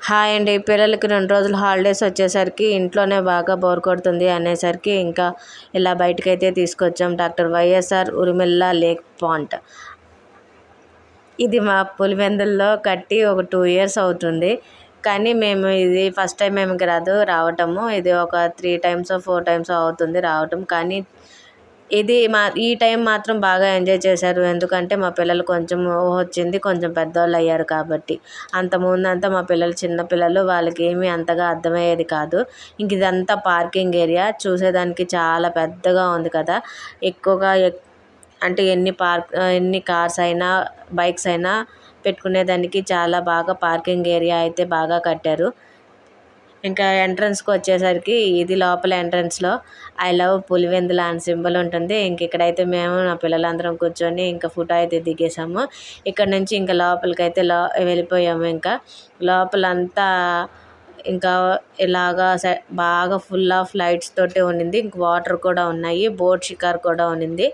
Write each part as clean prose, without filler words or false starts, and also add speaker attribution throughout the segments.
Speaker 1: Hi అండి. పిల్లలకి 2 రోజులు హాలిడేస్ వచ్చేసరికి ఇంట్లోనే బాగా బోర్ కొడుతుంది అనేసరికి ఇంకా ఇలా బయటకైతే తీసుకొచ్చాం. డాక్టర్ వైఎస్ఆర్ ఉరిమెల్ల లేక్ పాంట్. ఇది మా పులివెందుల్లో కట్టి ఒక 2 ఇయర్స్ అవుతుంది. కానీ మేము ఇది ఫస్ట్ టైం మేము రావటము. ఇది ఒక 3 టైమ్స్ 4 టైమ్స్ అవుతుంది రావటం. కానీ ఈ టైం మాత్రం బాగా ఎంజాయ్ చేశారు. ఎందుకంటే మా పిల్లలు కొంచెం వచ్చింది, కొంచెం పెద్దవాళ్ళు అయ్యారు కాబట్టి. అంతకుముందంతా మా పిల్లలు చిన్న పిల్లలు, వాళ్ళకి ఏమీ అంతగా అర్థమయ్యేది కాదు. ఇంక ఇదంతా పార్కింగ్ ఏరియా, చూసేదానికి చాలా పెద్దగా ఉంది కదా. ఎక్కువగా అంటే ఎన్ని కార్స్ అయినా బైక్స్ అయినా పెట్టుకునేదానికి చాలా బాగా పార్కింగ్ ఏరియా అయితే బాగా కట్టారు. ఇంకా ఎంట్రన్స్కి వచ్చేసరికి ఇది లోపల ఎంట్రన్స్లో ఐ లవ్ పులివెందుల అని సింబల్ ఉంటుంది. ఇంక ఇక్కడైతే మేము నా పిల్లలందరం కూర్చొని ఇంకా ఫోటో అయితే దిగేసాము. ఇక్కడ నుంచి ఇంకా లోపలికైతే వెళ్ళిపోయాము. ఇంకా లోపలంతా ఇంకా ఇలాగా బాగా ఫుల్ ఆఫ్ లైట్స్ తోటి ఉండింది. ఇంక వాటర్ కూడా ఉన్నాయి, బోట్ షికార్ కూడా ఉండింది.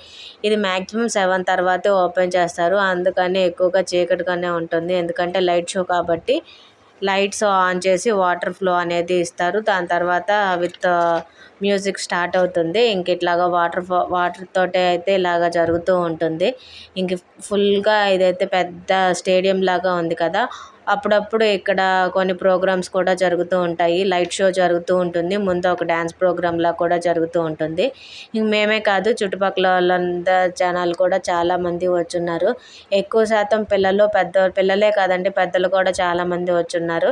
Speaker 1: ఇది మ్యాక్సిమం 7 తర్వాతే ఓపెన్ చేస్తారు. అందుకని ఎక్కువగా చీకటిగానే ఉంటుంది. ఎందుకంటే లైట్ షో కాబట్టి లైట్స్ ఆన్ చేసి వాటర్ ఫ్లో అనేది ఇస్తారు. దాని తర్వాత విత్ మ్యూజిక్ స్టార్ట్ అవుతుంది. ఇంక ఇట్లాగా వాటర్ తోటే అయితే ఇలాగ జరుగుతూ ఉంటుంది. ఇంక ఫుల్గా ఇదైతే పెద్ద స్టేడియం లాగా ఉంది కదా. అప్పుడప్పుడు ఇక్కడ కొన్ని ప్రోగ్రామ్స్ కూడా జరుగుతూ ఉంటాయి. లైట్ షో జరుగుతూ ఉంటుంది. ముందు ఒక డ్యాన్స్ ప్రోగ్రామ్లా కూడా జరుగుతూ ఉంటుంది. ఇంక మేమే కాదు, చుట్టుపక్కల వాళ్ళందరూ జనాలు కూడా చాలామంది వచ్చున్నారు. ఎక్కువ శాతం పిల్లలే కాదండి, పెద్దలు కూడా చాలామంది వచ్చున్నారు.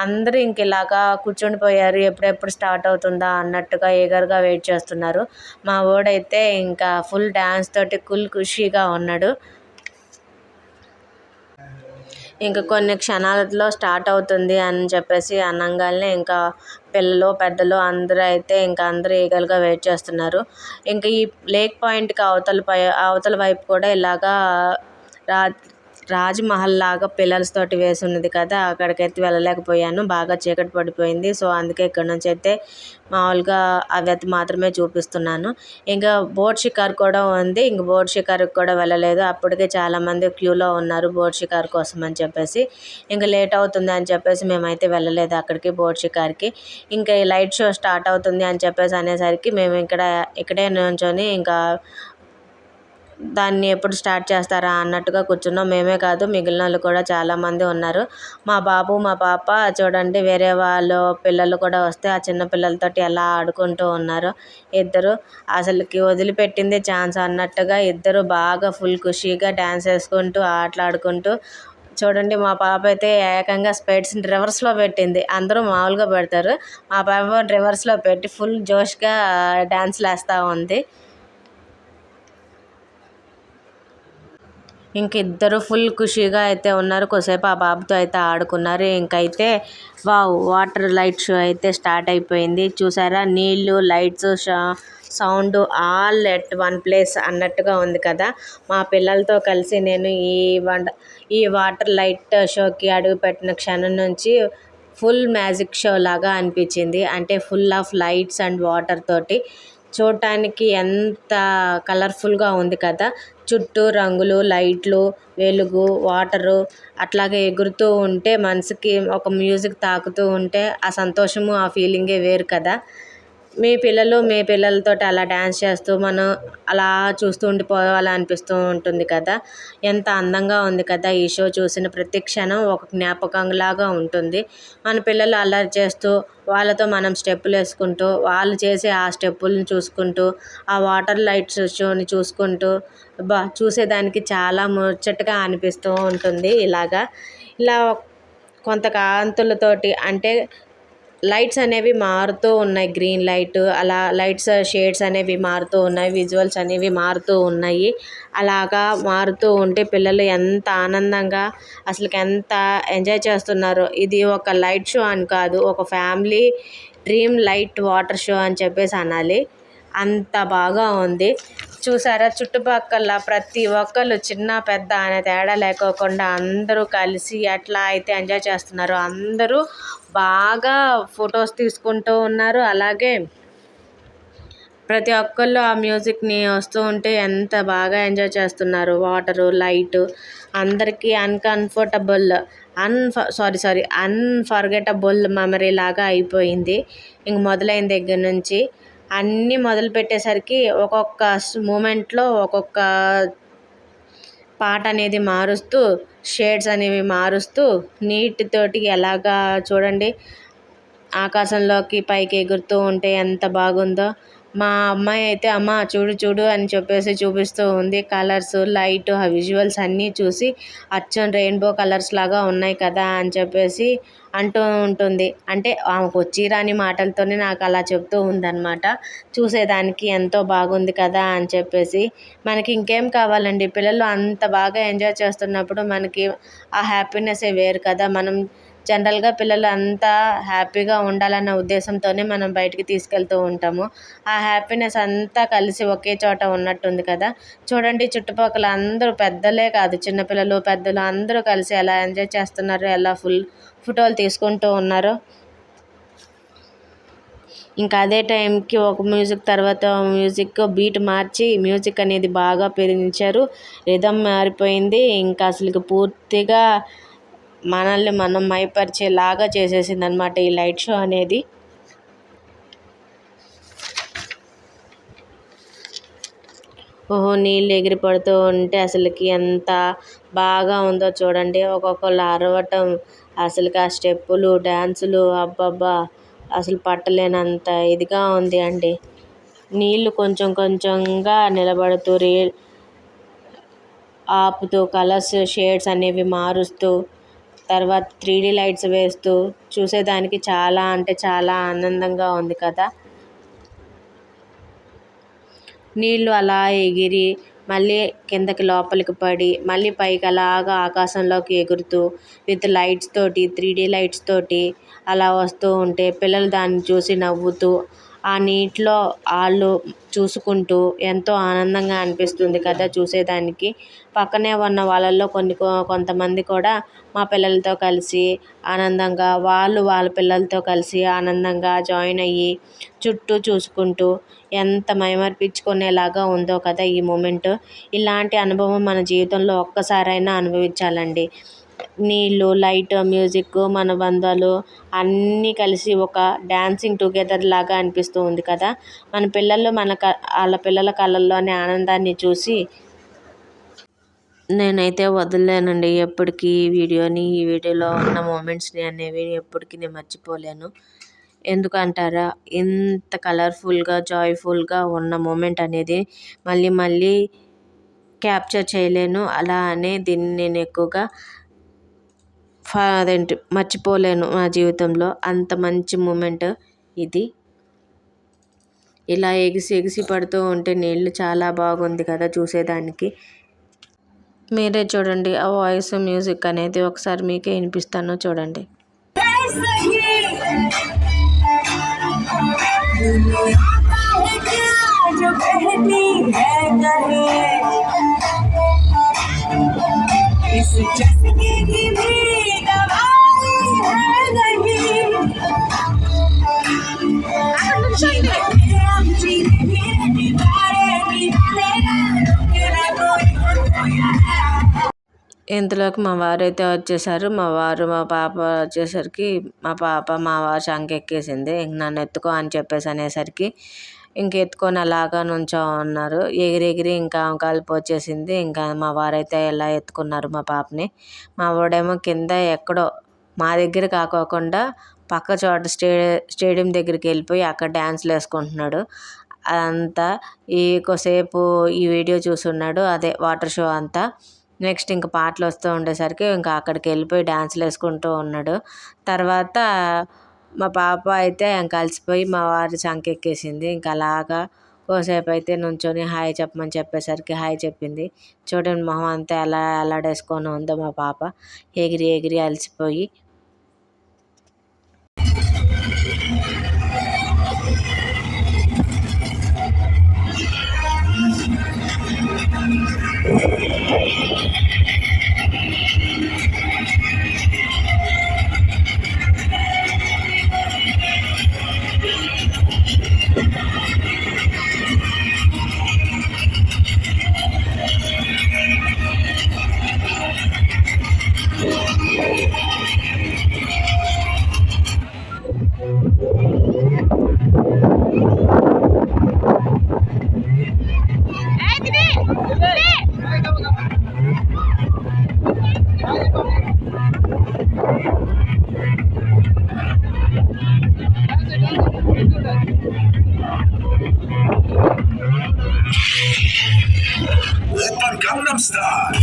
Speaker 1: అందరూ ఇంక ఇలాగా కూర్చుండిపోయారు. ఎప్పుడెప్పుడు స్టార్ట్ అవుతుందా అన్నట్టుగా ఈగర్గా వెయిట్ చేస్తున్నారు. మా వాడైతే ఇంకా ఫుల్ డ్యాన్స్ తోటి ఖుషీగా ఉన్నాడు. ఇంకా కొన్ని క్షణాలలో స్టార్ట్ అవుతుంది అని చెప్పేసి అనగానే ఇంకా పిల్లలు పెద్దలు అందరూ ఈగర్గా వెయిట్ చేస్తున్నారు. ఇంకా ఈ లేక్ పాయింట్కి అవతల వైపు కూడా ఇలాగా రాజ్మహల్ లాగా పిల్లర్స్ తోటి వేసి ఉన్నది కదా. అక్కడికైతే వెళ్ళలేకపోయాను, బాగా చీకటి పడిపోయింది. సో అందుకే ఇక్కడ నుంచి అయితే మామూలుగా అవి మాత్రమే చూపిస్తున్నాను. ఇంకా బోట్ షికార్ కూడా ఉంది. ఇంక బోట్ షికార్కి కూడా వెళ్ళలేదు. అప్పటికే చాలామంది క్యూలో ఉన్నారు బోట్ షికార్ కోసం అని చెప్పేసి. ఇంకా లేట్ అవుతుంది అని చెప్పేసి మేమైతే వెళ్ళలేదు అక్కడికి బోట్ షికార్కి. ఇంకా ఈ లైట్ షో స్టార్ట్ అవుతుంది అని చెప్పేసి అనేసరికి మేము ఇక్కడే నుంచొని ఇంకా దాన్ని ఎప్పుడు స్టార్ట్ చేస్తారా అన్నట్టుగా కూర్చున్నాం. మేమే కాదు, మిగిలిన వాళ్ళు కూడా చాలామంది ఉన్నారు. మా బాబు మా పాప చూడండి, వేరే వాళ్ళు పిల్లలు కూడా వస్తే ఆ చిన్న పిల్లలతోటి ఎలా ఆడుకుంటూ ఉన్నారు. ఇద్దరు అసలుకి వదిలిపెట్టిందే ఛాన్స్ అన్నట్టుగా ఇద్దరు బాగా ఫుల్ ఖుషీగా డ్యాన్స్ వేసుకుంటూ ఆటలాడుకుంటూ. చూడండి, మా పాప అయితే ఏకంగా స్పెట్స్ని రివర్స్లో పెట్టింది. అందరూ మామూలుగా పెడతారు, మా పాప రివర్స్లో పెట్టి ఫుల్ జోష్గా డ్యాన్స్లు వేస్తూ ఉంది. ఇంక ఇద్దరు ఫుల్ ఖుషీగా అయితే ఉన్నారు. కొద్దిసేపు ఆ బాబుతో అయితే ఆడుకున్నారు. ఇంకైతే వాటర్ లైట్ షో అయితే స్టార్ట్ అయిపోయింది. చూసారా, నీళ్ళు, lights, sound all at one place అన్నట్టుగా ఉంది కదా. మా పిల్లలతో కలిసి నేను ఈ వాటర్ లైట్ షోకి అడుగుపెట్టిన క్షణం నుంచి ఫుల్ మ్యాజిక్ షో లాగా అనిపించింది. అంటే full of lights and water తోటి చూడటానికి ఎంత కలర్ఫుల్గా ఉంది కదా. చుట్టూ రంగులు, లైట్లు, వెలుగు, వాటరు అట్లాగే ఎగురుతూ ఉంటే మనసుకి ఒక మ్యూజిక్ తాకుతూ ఉంటే ఆ సంతోషము, ఆ ఫీలింగే వేరు కదా. మీ పిల్లలతో అలా డ్యాన్స్ చేస్తూ మనం అలా చూస్తూ ఉండిపోవాలనిపిస్తూ ఉంటుంది కదా. ఎంత అందంగా ఉంది కదా. ఈ షో చూసిన ప్రతి క్షణం ఒక జ్ఞాపకంలాగా ఉంటుంది. మన పిల్లలు అల్లరి చేస్తూ వాళ్ళతో మనం స్టెప్పులు వేసుకుంటూ, వాళ్ళు చేసే ఆ స్టెప్పులను చూసుకుంటూ, ఆ వాటర్ లైట్స్ షోని చూసుకుంటూ చూసేదానికి చాలా ముచ్చటగా అనిపిస్తూ ఉంటుంది. ఇలా కొంత కాంతులతోటి అంటే లైట్స్ అనేవి మారుతూ ఉన్నాయి. గ్రీన్ లైట్, అలా లైట్స్ షేడ్స్ అనేవి మారుతూ ఉన్నాయి. విజువల్స్ అనేవి మారుతూ ఉన్నాయి. అలాగా మారుతూ ఉంటే పిల్లలు ఎంత ఆనందంగా అసలుకి ఎంత ఎంజాయ్ చేస్తున్నారు. ఇది ఒక లైట్ షో అని కాదు, ఒక family dream light water show అని చెప్పేసి అనాలి. అంత బాగా ఉంది. చూసారా, చుట్టుపక్కల ప్రతి ఒక్కళ్ళు చిన్న పెద్ద అనే తేడా లేకోకుండా అందరూ కలిసి ఎట్లా అయితే ఎంజాయ్ చేస్తున్నారు. అందరూ బాగా ఫొటోస్ తీసుకుంటూ ఉన్నారు. అలాగే ప్రతి ఒక్కళ్ళు ఆ మ్యూజిక్ని వస్తూ ఉంటే ఎంత బాగా ఎంజాయ్ చేస్తున్నారు. వాటరు, లైటు అందరికీ అన్కంఫర్టబుల్ అన్ఫర్గెటబుల్ మెమరీ లాగా అయిపోయింది. ఇంక మొదలైన దగ్గర నుంచి అన్నీ మొదలు పెట్టేసరికి ఒక్కొక్క మూమెంట్లో ఒక్కొక్క పాట అనేది మారుస్తూ, షేడ్స్ అనేవి మారుస్తూ నీటితోటి ఎలాగా చూడండి ఆకాశంలోకి పైకి ఎగురుతూ ఉంటే ఎంత బాగుందో. మా అమ్మాయి అయితే అమ్మ చూడు చూడు అని చెప్పేసి చూపిస్తూ ఉంది. కలర్స్, లైట్, ఆ విజువల్స్ అన్నీ చూసి అచ్చం రెయిన్బో కలర్స్ లాగా ఉన్నాయి కదా అని చెప్పేసి అంటూ ఉంటుంది. అంటే ఆమెకు వచ్చి రాని మాటలతోనే నాకు అలా చెప్తూ ఉందన్నమాట. చూసేదానికి ఎంతో బాగుంది కదా అని చెప్పేసి. మనకి ఇంకేం కావాలండి, పిల్లలు అంత బాగా ఎంజాయ్ చేస్తున్నప్పుడు మనకి ఆ హ్యాపీనెస్సే వేరు కదా. మనం జనరల్గా పిల్లలు అంతా హ్యాపీగా ఉండాలన్న ఉద్దేశంతోనే మనం బయటికి తీసుకెళ్తూ ఉంటాము. ఆ హ్యాపీనెస్ అంతా కలిసి ఒకే చోట ఉన్నట్టుంది కదా. చూడండి చుట్టుపక్కల అందరూ, పెద్దలే కాదు చిన్నపిల్లలు పెద్దలు అందరూ కలిసి ఎలా ఎంజాయ్ చేస్తున్నారు, ఎలా ఫుల్ ఫోటోలు తీసుకుంటూ ఉన్నారు. ఇంకా అదే టైంకి ఒక మ్యూజిక్ తర్వాత మ్యూజిక్ బీట్ మార్చి మ్యూజిక్ అనేది బాగా పెంచారు. రిథమ్ మారిపోయింది. ఇంకా అసలు పూర్తిగా మనల్ని మనం మైపరిచేలాగా చేసేసింది అనమాట ఈ లైట్ షో అనేది. ఓహో నీళ్ళు ఎగిరి పడుతూ ఉంటే అసలుకి ఎంత బాగా ఉందో చూడండి. ఒక్కొక్కళ్ళు అరవటం, అసలుకి ఆ స్టెప్పులు, డ్యాన్సులు అబ్బబ్బా అసలు పట్టలేనంత ఇదిగా ఉంది అండి. నీళ్ళు కొంచెం కొంచెంగా నిలబడుతూ ఆపుతూ కలర్స్, షేడ్స్ అనేవి మారుస్తూ తర్వాత 3D లైట్స్ వేస్తూ చూసేదానికి చాలా అంటే చాలా ఆనందంగా ఉంది కదా. నీళ్ళు అలా ఎగిరి మళ్ళీ కిందకి లోపలికి పడి మళ్ళీ పైకి అలాగా ఆకాశంలోకి ఎగురుతూ విత్ లైట్స్ తోటి 3D లైట్స్ తోటి అలా వస్తూ ఉంటే పిల్లలు దాన్ని చూసి నవ్వుతూ ఆ నీటిలో వాళ్ళు చూసుకుంటూ ఎంతో ఆనందంగా అనిపిస్తుంది కదా చూసేదానికి. పక్కనే ఉన్న వాళ్ళల్లో కొంతమంది కూడా మా పిల్లలతో కలిసి ఆనందంగా, వాళ్ళు వాళ్ళ పిల్లలతో కలిసి ఆనందంగా జాయిన్ అయ్యి చుట్టూ చూసుకుంటూ ఎంత మైమరిపించుకునేలాగా ఉందో కదా ఈ మూమెంట్. ఇలాంటి అనుభవం మన జీవితంలో ఒక్కసారైనా అనుభవించాలండి. నీళ్ళు, లైట్, మ్యూజిక్, మన బంధాలు అన్నీ కలిసి ఒక డాన్సింగ్ టుగెదర్ లాగా అనిపిస్తూ ఉంది కదా. మన పిల్లలు వాళ్ళ పిల్లల కళ్ళల్లోని ఆనందాన్ని చూసి నేనైతే వదలలేనండి ఎప్పటికీ ఈ వీడియోలో ఉన్న మూమెంట్స్ని అనేవి ఎప్పటికీ నేను మర్చిపోలేను. ఎందుకంటారా, ఇంత కలర్ఫుల్గా జాయ్ఫుల్గా ఉన్న మూమెంట్ అనేది మళ్ళీ మళ్ళీ క్యాప్చర్ చేయలేను. అలా అని దీన్ని నేను ఎక్కువగా మర్చిపోలేను నా జీవితంలో. అంత మంచి మూమెంట్ ఇది. ఇలా ఎగిసి ఎగిసి పడుతూ ఉంటే నీళ్ళు చాలా బాగుంది కదా చూసేదానికి. మీరే చూడండి ఆ వాయిస్, మ్యూజిక్ అనేది ఒకసారి మీకే వినిపిస్తాను చూడండి. ఇంతలోకి మా వారు అయితే వచ్చేసారు. మా పాప వచ్చేసరికి మా వారు శంఖ ఎక్కేసింది. ఇంక నన్ను ఎత్తుకో అని చెప్పేసి అనేసరికి ఇంక ఎత్తుకొని అలాగా నుంచో ఉన్నారు. ఎగిరి ఇంకా కలిపి వచ్చేసింది. ఇంకా మా వారైతే ఎలా ఎత్తుకున్నారు మా పాపని. మా వాడేమో కింద ఎక్కడో మా దగ్గర కాకోకుండా పక్క చోట స్టేడియం దగ్గరికి వెళ్ళిపోయి అక్కడ డ్యాన్స్లు వేసుకుంటున్నాడు. అదంతా ఎక్కువసేపు ఈ వీడియో చూస్తున్నాడు, అదే వాటర్ షో అంతా. నెక్స్ట్ ఇంకా పాటలు వస్తూ ఉండేసరికి ఇంకా అక్కడికి వెళ్ళిపోయి డ్యాన్స్లు వేసుకుంటూ ఉన్నాడు. తర్వాత మా పాప అయితే ఇంకా అలసిపోయి మా వారి చంకెక్కేసింది. ఇంకా అలాగా కోసేపు అయితే నుంచొని హాయ్ చెప్పమని చెప్పేసరికి హాయ్ చెప్పింది. చూడండి మొహం అంతా ఎలా ఎలాడేసుకొని ఉందో మా పాప, ఎగిరి అలసిపోయి. Gangnam Style.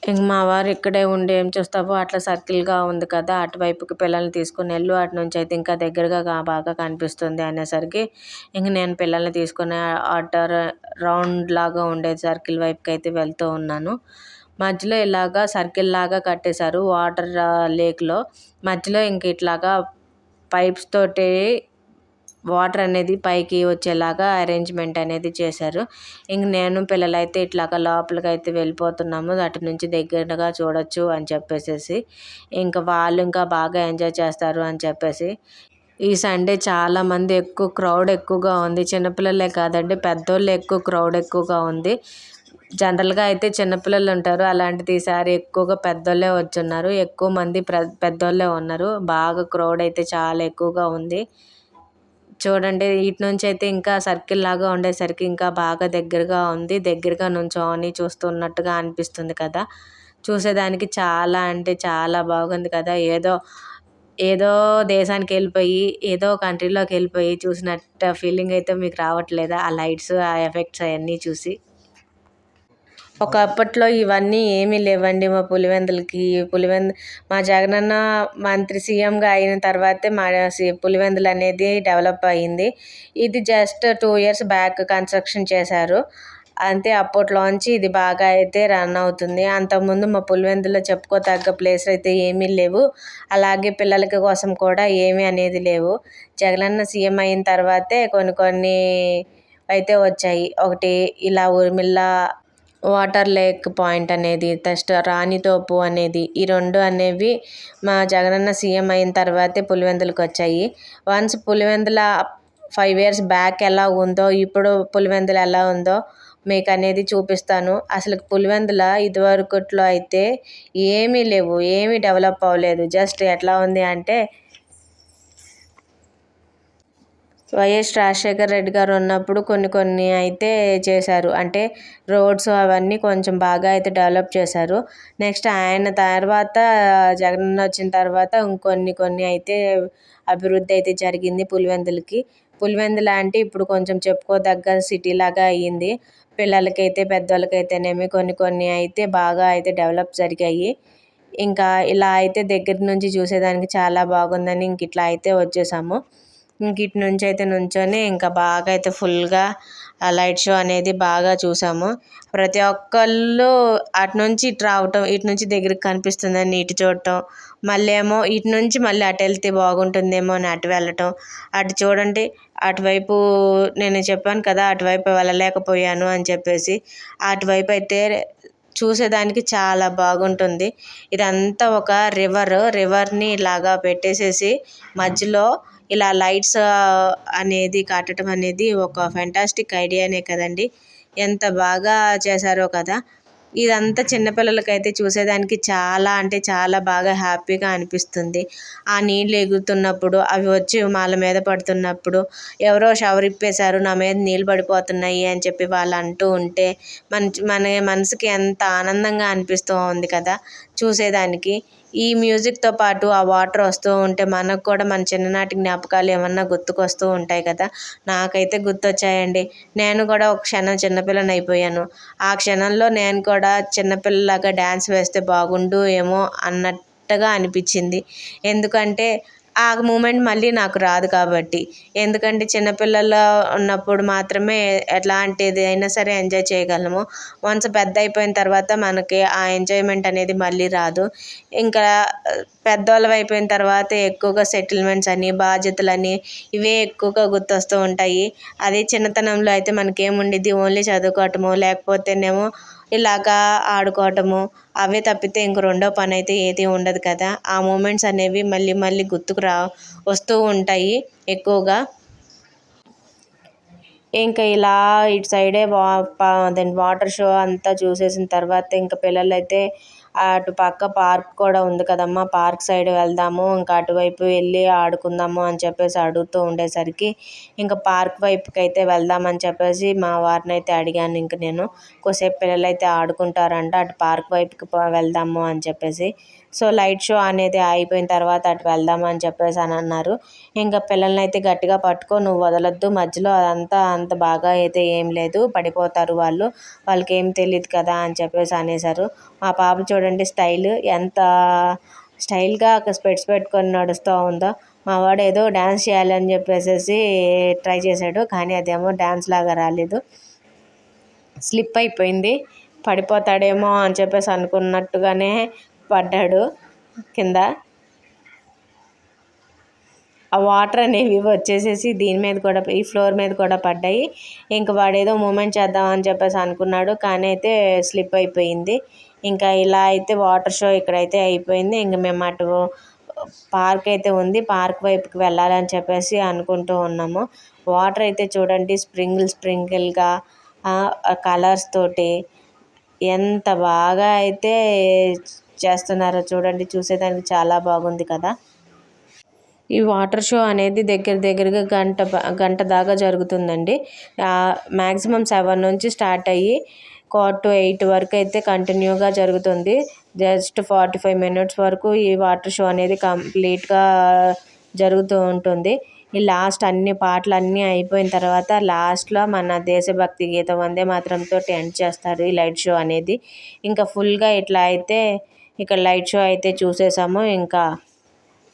Speaker 1: ఇంక మా వారు ఇక్కడే ఉండి ఏం చూస్తావో అట్లా సర్కిల్గా ఉంది కదా, అటువైపుకి పిల్లల్ని తీసుకుని వెళ్ళు, అటు నుంచి అయితే ఇంకా దగ్గరగా బాగా కనిపిస్తుంది అనేసరికి ఇంక నేను పిల్లల్ని తీసుకుని అటు రౌండ్ లాగా ఉండే సర్కిల్ వైపుకి అయితే వెళ్తూ ఉన్నాను. మధ్యలో ఇలాగా సర్కిల్ లాగా కట్టేశారు వాటర్ లేక్లో. మధ్యలో ఇంక ఇట్లాగా పైప్స్ తోటి వాటర్ అనేది పైకి వచ్చేలాగా అరేంజ్మెంట్ అనేది చేశారు. ఇంక నేను పిల్లలైతే ఇట్లాగా లోపలికి అయితే వెళ్ళిపోతున్నాము, అటు నుంచి దగ్గరగా చూడొచ్చు అని చెప్పేసి. ఇంకా వాళ్ళు ఇంకా బాగా ఎంజాయ్ చేస్తారు అని చెప్పేసి. ఈ సండే చాలామంది క్రౌడ్ ఎక్కువగా ఉంది. చిన్నపిల్లలే కాదండి, పెద్దోళ్ళు క్రౌడ్ ఎక్కువగా ఉంది. జనరల్గా అయితే చిన్నపిల్లలు ఉంటారు, అలాంటిది ఈసారి ఎక్కువగా పెద్దోళ్ళే వచ్చున్నారు. ఎక్కువ మంది పెద్దోళ్ళే ఉన్నారు. బాగా క్రౌడ్ అయితే చాలా ఎక్కువగా ఉంది. చూడండి, ఇటు నుంచి అయితే ఇంకా సర్కిల్ లాగా ఉండేసరికి ఇంకా బాగా దగ్గరగా ఉంది. దగ్గరగా నుంచోని చూస్తున్నట్టుగా అనిపిస్తుంది కదా. చూసేదానికి చాలా అంటే చాలా బాగుంది కదా. ఏదో దేశానికి వెళ్ళిపోయి, ఏదో కంట్రీలోకి వెళ్ళిపోయి చూసినట్టు ఫీలింగ్ అయితే మీకు రావట్లేదా? ఆ లైట్స్, ఆ ఎఫెక్ట్స్ అవన్నీ చూసి. ఒకప్పట్లో ఇవన్నీ ఏమీ లేవండి మా పులివెందులకి. మా జగనన్న మంత్రి సీఎంగా అయిన తర్వాతే మా పులివెందులు అనేది డెవలప్ అయ్యింది. ఇది జస్ట్ 2 years బ్యాక్ కన్స్ట్రక్షన్ చేశారు అంతే. అప్పట్లోంచి ఇది బాగా అయితే రన్ అవుతుంది. అంతకుముందు మా పులివెందులో చెప్పుకోతగ్గ ప్లేస్ అయితే ఏమీ లేవు. అలాగే పిల్లలకి కోసం కూడా ఏమీ అనేది లేవు. జగనన్న సీఎం అయిన తర్వాతే కొన్ని అయితే వచ్చాయి. ఒకటి ఇలా ఉర్మిళ్ళ వాటర్ లేక్ పాయింట్ అనేది, నెక్స్ట్ రాణితోపు అనేది, ఈ 2 అనేవి మా జగనన్న సీఎం అయిన తర్వాతే పులివెందులకు వచ్చాయి. వన్స్ పులివెందుల 5 years బ్యాక్ ఎలా ఉందో ఇప్పుడు పులివెందులు ఎలా ఉందో మీకు అనేది చూపిస్తాను. అసలు పులివెందుల ఇదివరకుట్లో అయితే ఏమీ లేవు, ఏమీ డెవలప్ అవ్వలేదు. జస్ట్ ఎట్లా ఉంది అంటే వైఎస్ రాజశేఖర్ రెడ్డి గారు ఉన్నప్పుడు కొన్ని అయితే చేశారు. అంటే రోడ్స్ అవన్నీ కొంచెం బాగా అయితే డెవలప్ చేశారు. నెక్స్ట్ ఆయన తర్వాత జగన్ వచ్చిన తర్వాత కొన్ని అయితే అభివృద్ధి అయితే జరిగింది పులివెందులకి. పులివెందుల అంటే ఇప్పుడు కొంచెం చెప్పుకోదగ్గ సిటీ లాగా అయ్యింది. పిల్లలకైతే పెద్దోళ్ళకైతేనేమి కొన్ని అయితే బాగా అయితే డెవలప్ జరిగాయి. ఇంకా ఇలా అయితే దగ్గర నుంచి చూసేదానికి చాలా బాగుందని ఇంక ఇట్లా అయితే వచ్చేసాము. ఇంక ఇటు నుంచి అయితే నుంచొని ఇంకా బాగా అయితే ఫుల్గా ఆ లైట్ షో అనేది బాగా చూసాము. ప్రతి ఒక్కళ్ళు అటు నుంచి ఇటు రావటం, ఇటు నుంచి దగ్గరికి కనిపిస్తుందని ఇటు చూడటం, మళ్ళీ ఏమో ఇటు నుంచి మళ్ళీ అటు వెళ్తే బాగుంటుందేమో అని అటు వెళ్ళటం. అటు చూడండి, అటువైపు నేను చెప్పాను కదా అటువైపు వెళ్ళలేకపోయాను అని చెప్పేసి. అటువైపు అయితే చూసేదానికి చాలా బాగుంటుంది. ఇదంతా ఒక రివర్ని ఇలాగా పెట్టేసేసి మధ్యలో ఇలా లైట్స్ అనేది కట్టడం అనేది ఒక ఫెంటాస్టిక్ ఐడియానే కదండి. ఎంత బాగా చేశారో కదా. ఇదంతా చిన్నపిల్లలకైతే చూసేదానికి చాలా అంటే చాలా బాగా హ్యాపీగా అనిపిస్తుంది. ఆ నీళ్ళు ఎగురుతున్నప్పుడు, అవి వచ్చి వాళ్ళ మీద పడుతున్నప్పుడు, ఎవరో షవర్ ఇప్పేశారు నా మీద నీళ్ళు పడిపోతున్నాయి అని చెప్పి వాళ్ళు అంటూ ఉంటే మన మనసుకి ఎంత ఆనందంగా అనిపిస్తూ ఉంది కదా చూసేదానికి. ఈ మ్యూజిక్తో పాటు ఆ వాటర్ వస్తూ ఉంటే మనకు కూడా మన చిన్ననాటి జ్ఞాపకాలు ఏమన్నా గుర్తుకొస్తూ ఉంటాయి కదా. నాకైతే గుర్తొచ్చాయండి. నేను కూడా ఒక క్షణం చిన్నపిల్లని అయిపోయాను. ఆ క్షణంలో నేను కూడా చిన్నపిల్లలాగా డ్యాన్స్ వేస్తే బాగుండు ఏమో అన్నట్టుగా అనిపించింది. ఎందుకంటే ఆ మూమెంట్ మళ్ళీ నాకు రాదు కాబట్టి. ఎందుకంటే చిన్నపిల్లలు ఉన్నప్పుడు మాత్రమే ఎట్లాంటిది అయినా సరే ఎంజాయ్ చేయగలము. వన్స్ పెద్ద అయిపోయిన తర్వాత మనకి ఆ ఎంజాయ్మెంట్ అనేది మళ్ళీ రాదు. ఇంకా పెద్దవాళ్ళం అయిపోయిన తర్వాత ఎక్కువగా సెటిల్మెంట్స్ అని, బాధ్యతలని ఇవే ఎక్కువగా గుర్తొస్తూ ఉంటాయి. అదే చిన్నతనంలో అయితే మనకేముండిద్ది, ఓన్లీ చదువుకోవటము, లేకపోతేనేమో ఇలాగా ఆడుకోవటము అవే తప్పితే ఇంక రెండో పని అయితే ఏది ఉండదు కదా. ఆ మూమెంట్స్ అనేవి మళ్ళీ మళ్ళీ గుర్తుకు వస్తూ ఉంటాయి ఎక్కువగా. ఇంకా ఇలా ఇటు సైడే దాని వాటర్ షో అంతా చూసేసిన తర్వాత ఇంకా పిల్లలైతే అటు పక్క పార్క్ కూడా ఉంది కదమ్మా, పార్క్ సైడ్ వెళ్దాము, ఇంకా అటువైపు వెళ్ళి ఆడుకుందాము అని చెప్పేసి అడుగుతూ ఉండేసరికి ఇంకా పార్క్ వైపుకి అయితే వెళ్దామని చెప్పేసి మా వారిని అయితే అడిగాను. ఇంక నేను కొద్దిసేపు పిల్లలైతే ఆడుకుంటారంట, అటు పార్క్ వైపుకి వెళ్దాము అని చెప్పేసి. సో లైట్ షో అనేది అయిపోయిన తర్వాత అటు వెళ్దాము అని చెప్పేసి అని అన్నారు. ఇంకా పిల్లల్ని అయితే గట్టిగా పట్టుకో, నువ్వు వదలొద్దు, మధ్యలో అదంతా అంత బాగా అయితే ఏం లేదు, పడిపోతారు వాళ్ళకి ఏం తెలియదు కదా అని చెప్పేసి అనేసారు. మా పాప చూడండి ఎంత స్టైల్గా స్పెట్స్ పెట్టుకొని నడుస్తూ ఉందో. మా వాడు ఏదో డ్యాన్స్ చేయాలని చెప్పేసి ట్రై చేశాడు, కానీ అదేమో డ్యాన్స్ లాగా రాలేదు, స్లిప్ అయిపోయింది. పడిపోతాడేమో అని చెప్పేసి అనుకున్నట్టుగానే పడ్డాడు కింద. ఆ వాటర్ అనేవి వచ్చేసేసి దీని మీద కూడా, ఈ ఫ్లోర్ మీద కూడా పడ్డాయి. ఇంకా వాడు ఏదో మూమెంట్ చేద్దామని చెప్పేసి అనుకున్నాడు, కానీ అయితే స్లిప్ అయిపోయింది. ఇంకా ఇలా అయితే వాటర్ షో ఇక్కడైతే అయిపోయింది. ఇంక మేము అటు పార్క్ అయితే ఉంది, పార్క్ వైపుకి వెళ్ళాలని చెప్పేసి అనుకుంటూ ఉన్నాము. వాటర్ అయితే చూడండి స్ప్రింకిల్గా కలర్స్ తోటి ఎంత బాగా అయితే చేస్తున్నారో చూడండి, చూసేదానికి చాలా బాగుంది కదా. ఈ వాటర్ షో అనేది దగ్గరగా గంట దాకా జరుగుతుందండి. మ్యాక్సిమం 7 నుంచి స్టార్ట్ అయ్యి 8 వరకు అయితే కంటిన్యూగా జరుగుతుంది. జస్ట్ 45 మినిట్స్ వరకు ఈ వాటర్ షో అనేది కంప్లీట్గా జరుగుతూ ఉంటుంది. ఈ లాస్ట్ అన్ని పాటలు అన్నీ అయిపోయిన తర్వాత లాస్ట్లో మన దేశభక్తి గీతం వందే మాతరంతో ఎండ్ చేస్తారు ఈ లైట్ షో అనేది. ఇంకా ఫుల్గా ఇట్లా అయితే ఇక్కడ లైట్ షో అయితే చూసేసాము. ఇంకా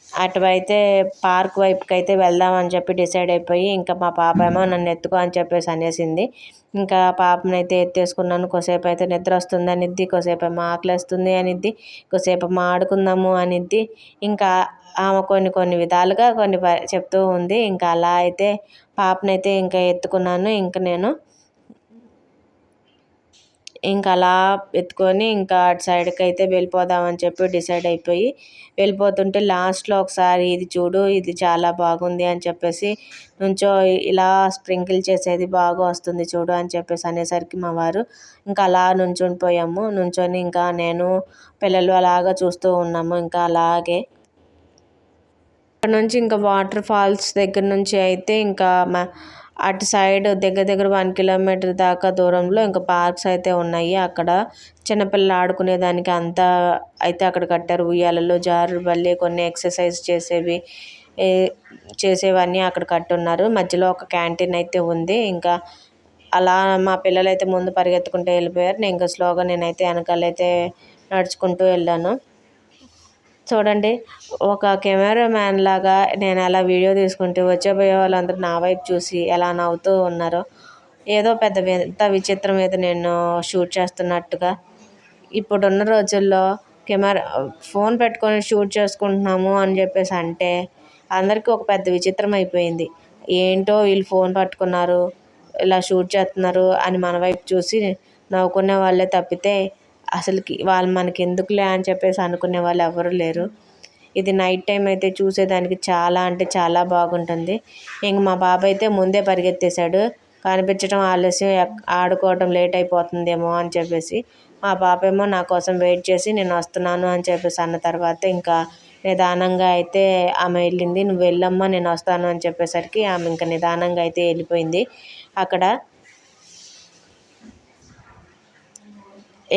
Speaker 1: అటువైతే పార్క్ వైపుకి అయితే వెళ్దామని చెప్పి డిసైడ్ అయిపోయి, ఇంకా మా పాప ఏమో నన్ను ఎత్తుకో అని చెప్పేసి అనేసింది. ఇంకా పాపని అయితే ఎత్తేసుకున్నాను. కొద్దిసేపు అయితే నిద్ర వస్తుంది అనిద్ది, కొద్దిసేపు ఏమో ఆకలేస్తుంది అనిద్ది, కొద్దిసేపు ఏమో ఆడుకుందాము అనిద్ది. ఇంకా ఆమె కొన్ని విధాలుగా చెప్తూ ఉంది. ఇంకా అలా అయితే పాపనైతే ఇంకా ఎత్తుకున్నాను. ఇంకా అలా ఎత్తుకొని ఇంకా అటు సైడ్కి అయితే వెళ్ళిపోదామని చెప్పి డిసైడ్ అయిపోయి వెళ్ళిపోతుంటే లాస్ట్లో ఒకసారి ఇది చూడు, ఇది చాలా బాగుంది అని చెప్పేసి నుంచో ఇలా స్ప్రింకిల్ చేసేది బాగా వస్తుంది చూడు అని చెప్పేసి అనేసరికి మా వారు ఇంకా అలా నుంచొని ఇంకా నేను పిల్లలు అలాగా చూస్తూ ఉన్నాము. ఇంకా అలాగే అక్కడ నుంచి ఇంకా వాటర్ ఫాల్స్ దగ్గర నుంచి అయితే ఇంకా అటు సైడ్ దగ్గర 1 కిలోమీటర్ దాకా దూరంలో ఇంకా పార్క్స్ అయితే ఉన్నాయి. అక్కడ చిన్నపిల్లలు ఆడుకునేదానికి అంతా అయితే అక్కడ కట్టారు. ఉయ్యాలలో, జారుబల్లి, కొన్ని ఎక్సర్సైజ్ చేసేవన్నీ అక్కడ కట్టున్నారు. మధ్యలో ఒక క్యాంటీన్ అయితే ఉంది. ఇంకా అలా మా పిల్లలు అయితే ముందు పరిగెత్తుకుంటూ వెళ్ళిపోయారు. నేను ఇంకా స్లోగా నేనైతే వెనకాలైతే నడుచుకుంటూ వెళ్ళాను. చూడండి, ఒక కెమెరామ్యాన్ లాగా నేను అలా వీడియో తీసుకుంటూ వచ్చేపోయే వాళ్ళందరూ నా వైపు చూసి ఎలా నవ్వుతూ ఉన్నారో, ఏదో పెద్ద విచిత్రం మీద నేను షూట్ చేస్తున్నట్టుగా. ఇప్పుడున్న రోజుల్లో ఫోన్ పెట్టుకొని షూట్ చేసుకుంటున్నాము అని చెప్పేసి అంటే అందరికీ ఒక పెద్ద విచిత్రం అయిపోయింది. ఏంటో వీళ్ళు ఫోన్ పట్టుకున్నారు, ఇలా షూట్ చేస్తున్నారు అని మన వైపు చూసి నవ్వుకునే వాళ్ళే తప్పితే అసలుకి వాళ్ళు మనకి ఎందుకులే అని చెప్పేసి అనుకునే వాళ్ళు ఎవరు లేరు. ఇది నైట్ టైం అయితే చూసేదానికి చాలా అంటే చాలా బాగుంటుంది. ఇంక మా బాబాయ్ అయితే ముందే పరిగెత్తేశాడు, కనిపించడం ఆలస్యం, ఆడుకోవడం లేట్ అయిపోతుందేమో అని చెప్పేసి. మా పాప ఏమో నా కోసం వెయిట్ చేసి నేను వస్తున్నాను అని చెప్పేసి అన్న తర్వాత ఇంకా నిదానంగా అయితే ఆమె వెళ్ళింది. నువ్వు వెళ్ళమ్మా నేను వస్తాను అని చెప్పేసరికి ఆమె ఇంకా నిదానంగా అయితే వెళ్ళిపోయింది. అక్కడ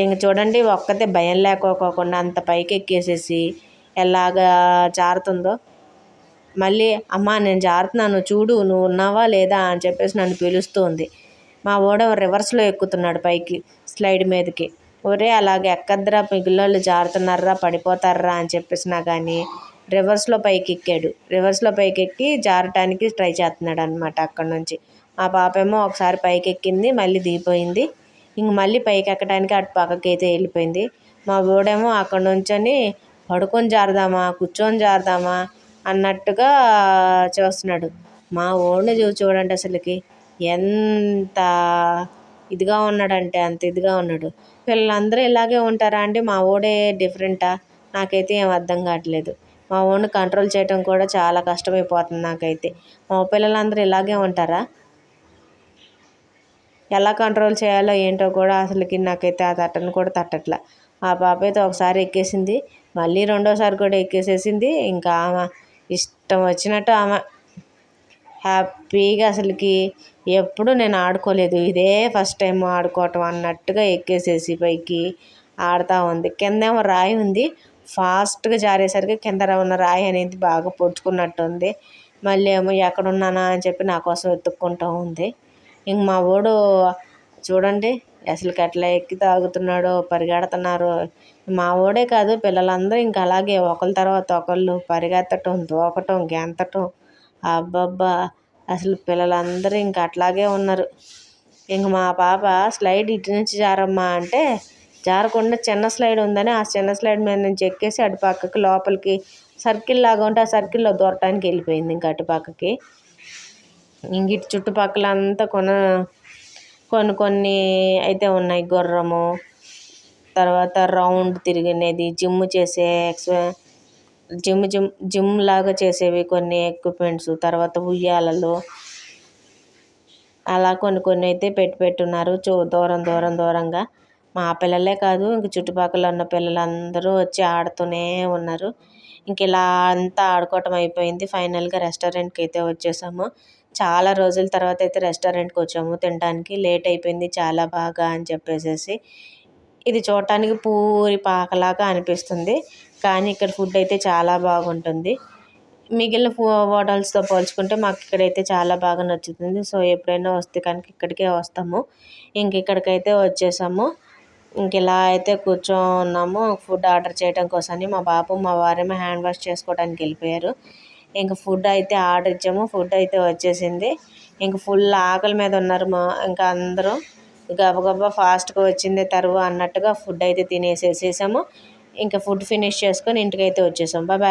Speaker 1: ఇంక చూడండి, ఒక్కతే భయం లేకోకుండా అంత పైకి ఎక్కేసేసి ఎలాగా జారుతుందో. మళ్ళీ అమ్మ నేను జారుతున్నాను చూడు, నువ్వు ఉన్నావా లేదా అని చెప్పేసి నన్ను పిలుస్తుంది. మా వాడు రివర్స్లో ఎక్కుతున్నాడు పైకి స్లైడ్ మీదకి. ఒరే అలాగే ఎక్కద్దురా, పిల్లలు జారుతున్నారా, పడిపోతారా అని చెప్పేసినా కానీ రివర్స్లో పైకి ఎక్కాడు. రివర్స్లో పైకి ఎక్కి జారటానికి ట్రై చేస్తున్నాడు అనమాట. అక్కడ నుంచి మా పాప ఏమో ఒకసారి పైకి ఎక్కింది, మళ్ళీ దిగిపోయింది. ఇంక మళ్ళీ పైకి ఎక్కడానికి అటు పక్కకి అయితే వెళ్ళిపోయింది. మా వాడేమో అక్కడ నుంచొని పడుకొని జారుదామా, కూర్చొని జారుదామా అన్నట్టుగా చూస్తున్నాడు. మా వాడిని చూడండి అసలుకి ఎంత ఇదిగా ఉన్నాడంటే అంత ఇదిగా ఉన్నాడు. పిల్లలందరూ ఇలాగే ఉంటారా అండి? మా వాడే డిఫరెంటా? నాకైతే ఏం అర్థం కావట్లేదు. మా వాడిని కంట్రోల్ చేయడం కూడా చాలా కష్టమైపోతుంది నాకైతే. మా పిల్లలందరూ ఇలాగే ఉంటారా? ఎలా కంట్రోల్ చేయాలో ఏంటో కూడా అసలుకి నాకైతే ఆ తట్టను కూడా తట్టట్లా. ఆ పాప అయితే ఒకసారి ఎక్కేసింది, మళ్ళీ రెండోసారి కూడా ఎక్కేసేసింది. ఇంకా ఆమె ఇష్టం వచ్చినట్టు ఆమె హ్యాపీగా అసలుకి ఎప్పుడు నేను ఆడుకోలేదు, ఇదే ఫస్ట్ టైం ఆడుకోవటం అన్నట్టుగా ఎక్కేసేసి పైకి ఆడుతూ ఉంది. కిందేమో రాయి ఉంది, ఫాస్ట్గా జారేసరికి కింద ఉన్న రాయి అనేది బాగా పొడుచుకున్నట్టుంది. మళ్ళీ ఏమో ఎక్కడున్నానా అని చెప్పి నా కోసం వెతుక్కుంటూ ఉంది. ఇంక మా వాడు చూడండి అసలుకి ఎట్లా ఎక్కి తాగుతున్నాడో, పరిగెడుతున్నారు. మా వాడే కాదు, పిల్లలందరూ ఇంక అలాగే ఒకరి తర్వాత ఒకళ్ళు పరిగెత్తటం, దూకటం, గెంతటం. అబ్బబ్బా! అసలు పిల్లలందరూ ఇంక అట్లాగే ఉన్నారు. ఇంక మా పాప స్లైడ్ ఇటు నుంచి జారమ్మా అంటే జారకుండా చిన్న స్లైడ్ ఉందని ఆ చిన్న స్లైడ్ మీద నుంచి ఎక్కేసి అటు పక్కకి లోపలికి సర్కిల్ లాగా ఉంటే ఆ సర్కిల్లో దూరటానికి వెళ్ళిపోయింది ఇంక అటు పక్కకి. ఇంక ఇటు చుట్టుపక్కల అంతా కొన్ని కొన్ని అయితే ఉన్నాయి. గుర్రము, తర్వాత రౌండ్ తిరిగినది, జిమ్ లాగా చేసేవి కొన్ని ఎక్విప్మెంట్స్, తర్వాత ఉయ్యాలలు, అలా కొన్ని అయితే పెట్టున్నారు దూరంగా. మా పిల్లలే కాదు, ఇంక చుట్టుపక్కల ఉన్న పిల్లలందరూ వచ్చి ఆడుతూనే ఉన్నారు. ఇంక ఇలా అంతా ఆడుకోవటం అయిపోయింది. ఫైనల్గా రెస్టారెంట్కి అయితే వచ్చేసాము. చాలా రోజుల తర్వాత అయితే రెస్టారెంట్కి వచ్చాము తినడానికి. లేట్ అయిపోయింది చాలా బాగా అని చెప్పేసి. ఇది చూడటానికి పూరి పాకలాగా అనిపిస్తుంది, కానీ ఇక్కడ ఫుడ్ అయితే చాలా బాగుంటుంది. మిగిలిన హోటల్స్తో పోల్చుకుంటే మాకు ఇక్కడైతే చాలా బాగా నచ్చుతుంది. సో ఎప్పుడైనా వస్తే కనుక ఇక్కడికే వస్తాము. ఇంక ఇక్కడికైతే వచ్చేసాము. ఇంక ఇలా అయితే కూర్చోన్నాము ఫుడ్ ఆర్డర్ చేయడం కోసమని. మా బాబు మా వారేమో హ్యాండ్ వాష్ చేసుకోవడానికి వెళ్ళిపోయారు. ఇంక ఫుడ్ అయితే ఆర్డర్ ఇచ్చాము, ఫుడ్ అయితే వచ్చేసింది. ఇంక ఫుల్ ఆకలి మీద ఉన్నారు ఇంకా అందరూ. గబగబా ఫాస్ట్గా వచ్చిందే తరువు అన్నట్టుగా ఫుడ్ అయితే తినేసేసాము. ఇంకా ఫుడ్ ఫినిష్ చేసుకొని ఇంటికైతే వచ్చేసాము. బాయ్.